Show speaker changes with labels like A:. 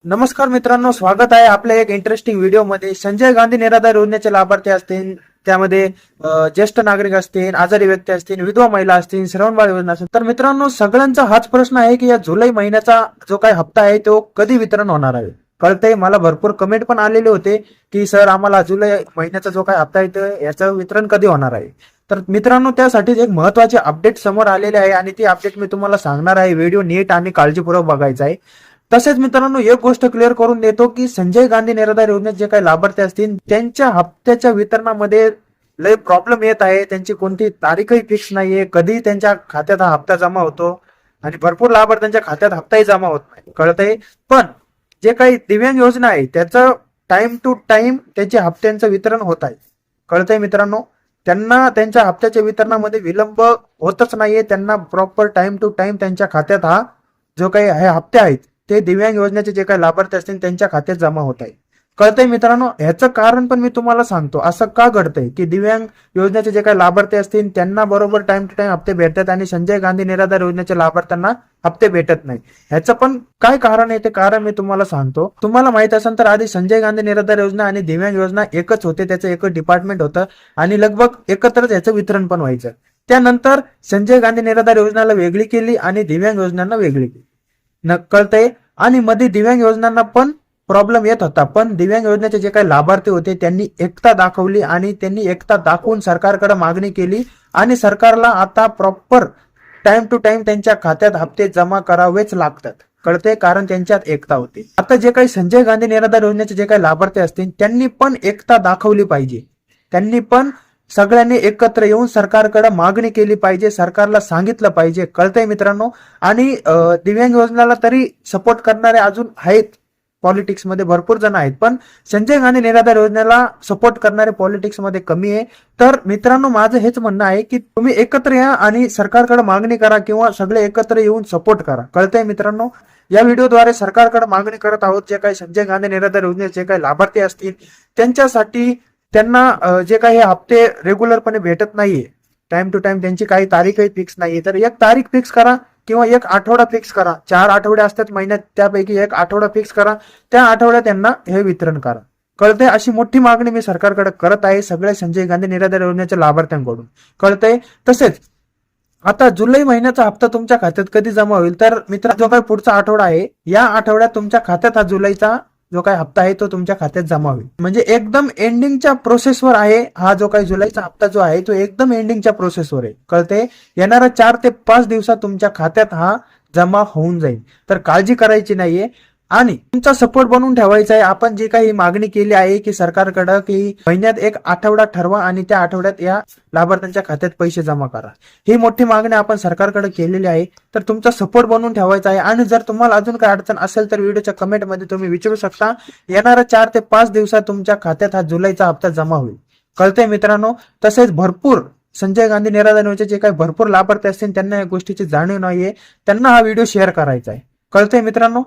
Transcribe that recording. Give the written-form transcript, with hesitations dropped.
A: नमस्कार मित्रांनो, स्वागत आहे आपल्या एक इंटरेस्टिंग व्हिडिओमध्ये. संजय गांधी निराधार योजनेचे लाभार्थी असतील, त्यामध्ये ज्येष्ठ नागरिक असतील, आजारी व्यक्ती असतील, विधवा महिला असतील, श्रवणबाळ योजना असतील. तर मित्रांनो, सगळ्यांचा हाच प्रश्न आहे की या जुलै महिन्याचा जो काही हप्ता आहे तो कधी वितरण होणार आहे. कळतंय, मला भरपूर कमेंट पण आलेले होते की सर आम्हाला जुलै महिन्याचा जो काही हप्ता आहे तो याचं वितरण कधी होणार आहे. तर मित्रांनो, त्यासाठीच एक महत्वाचे अपडेट समोर आलेले आहे आणि ती अपडेट मी तुम्हाला सांगणार आहे. व्हिडिओ नीट आणि काळजीपूर्वक बघायचा आहे. तसेच मित्रांनो, एक गोष्ट क्लिअर करून देतो की संजय गांधी निराधार योजनेत जे काही लाभार्थी असतील त्यांच्या हप्त्याच्या वितरणामध्ये लय प्रॉब्लेम येत आहे. त्यांची कोणती तारीखही फिक्स नाहीये, कधी त्यांच्या खात्यात हा हप्ता जमा होतो आणि भरपूर लाभार्थ्यांच्या खात्यात हप्ताही जमा होत नाही. कळतंय, पण जे काही दिव्यांग योजना आहे त्याचं टाइम टू टाइम त्याच्या हप्त्यांचं वितरण होत आहे. कळतंय मित्रांनो, त्यांना त्यांच्या हप्त्याच्या वितरणामध्ये विलंब होतच नाहीये. त्यांना प्रॉपर टाइम टू टाइम त्यांच्या खात्यात हा जो काही हे हप्ते आहेत ते दिव्यांग योजनेचे जे काही लाभार्थी असतील त्यांच्या खात्यात जमा होत आहे. कळतंय मित्रांनो, ह्याचं कारण पण मी तुम्हाला सांगतो. असं का घडतंय की दिव्यांग योजनेचे जे काही लाभार्थी असतील त्यांना बरोबर टाइम टू टाइम हप्ते भेटतात आणि संजय गांधी निराधार योजनेच्या लाभार्थ्यांना हप्ते भेटत नाही. ह्याचं पण काय कारण आहे ते कारण मी तुम्हाला सांगतो. तुम्हाला माहित असेल तर आधी संजय गांधी निराधार योजना आणि दिव्यांग योजना एकच होते, त्याचं एकच डिपार्टमेंट होतं आणि लगभग एकत्रच याचं वितरण पण व्हायचं. त्यानंतर संजय गांधी निराधार योजनाला वेगळी केली आणि दिव्यांग योजनांना वेगळी केली. कळतंय, आणि मध्ये दिव्यांग योजनांना पण प्रॉब्लेम येत होता, पण दिव्यांग योजनेचे जे काही लाभार्थी होते त्यांनी एकता दाखवली आणि त्यांनी एकता दाखवून सरकारकडे मागणी केली आणि सरकारला आता प्रॉपर टाइम टू टाइम त्यांच्या खात्यात हप्ते जमा करावेच लागतात. कळते, कारण त्यांच्यात एकता होती. आता जे काही संजय गांधी निराधार योजनेचे जे काही लाभार्थी असतील त्यांनी पण एकता दाखवली पाहिजे. त्यांनी पण सगळ्यांनी एकत्र येऊन सरकारकडे मागणी केली पाहिजे, सरकारला सांगितलं पाहिजे. कळतंय मित्रांनो, आणि दिव्यांग योजनेला तरी सपोर्ट करणारे अजून आहेत, पॉलिटिक्स मध्ये भरपूर जण आहेत, पण संजय गांधी निराधार योजनेला सपोर्ट करणारे पॉलिटिक्स मध्ये कमी आहे. तर मित्रांनो, माझं हेच म्हणणं आहे की तुम्ही एकत्र या आणि सरकारकडे मागणी करा किंवा सगळे एकत्र येऊन सपोर्ट करा. कळतंय मित्रांनो, या व्हिडिओद्वारे सरकारकडे मागणी करत आहोत. जे काही संजय गांधी निराधार योजनेचे जे काही लाभार्थी असतील त्यांच्यासाठी, त्यांना जे काही हप्ते रेग्युलरपणे भेटत नाहीये, टाइम टू टाइम त्यांची काही तारीखही फिक्स नाहीये, तर एक तारीख फिक्स करा किंवा एक आठवडा फिक्स करा. 4 आठवडे असतात महिन्यात, त्यापैकी एक आठवडा फिक्स करा. त्या आठवड्यात त्यांना हे वितरण करा. कळतंय, अशी मोठी मागणी मी सरकारकडे करत आहे सगळ्या संजय गांधी निराधार योजनेच्या लाभार्थ्यांकडून. कळतंय. तसेच आता जुलै महिन्याचा हप्ता तुमच्या खात्यात कधी जमा होईल, तर मित्र जो काही पुढचा आठवडा आहे या आठवड्यात तुमच्या खात्यात हा जुलैचा जो काही हप्ता आहे तो तुमच्या खात्यात जमा होईल. म्हणजे एकदम एंडिंगच्या प्रोसेसवर आहे हा जो काही जुलैचा हप्ता जो आहे तो एकदम एंडिंगच्या प्रोसेसवर आहे. कळते, येणाऱ्या 4 ते 5 दिवसात तुमच्या खात्यात हा जमा होऊन जाईल. तर काळजी करायची नाहीये आणि तुमचा सपोर्ट बनवून ठेवायचा आहे. आपण जी काही मागणी केली आहे की सरकारकडे की महिन्यात एक आठवडा ठरवा आणि त्या आठवड्यात या लाभार्थ्यांच्या खात्यात पैसे जमा करा, ही मोठी मागणी आपण सरकारकडे केलेली आहे. तर तुमचा सपोर्ट बनवून ठेवायचा आहे. आणि जर तुम्हाला अजून काही अडचण असेल तर व्हिडिओच्या कमेंटमध्ये तुम्ही विचारू शकता. येणाऱ्या 4 ते 5 दिवसात तुमच्या खात्यात हा जुलैचा हप्ता जमा होईल. कळतंय मित्रांनो. तसेच भरपूर संजय गांधी निराधार योजनेचे जे काही भरपूर लाभार्थी असतील त्यांना या गोष्टीची जाणीव नाहीये, त्यांना हा व्हिडिओ शेअर करायचा आहे. कळतंय मित्रांनो.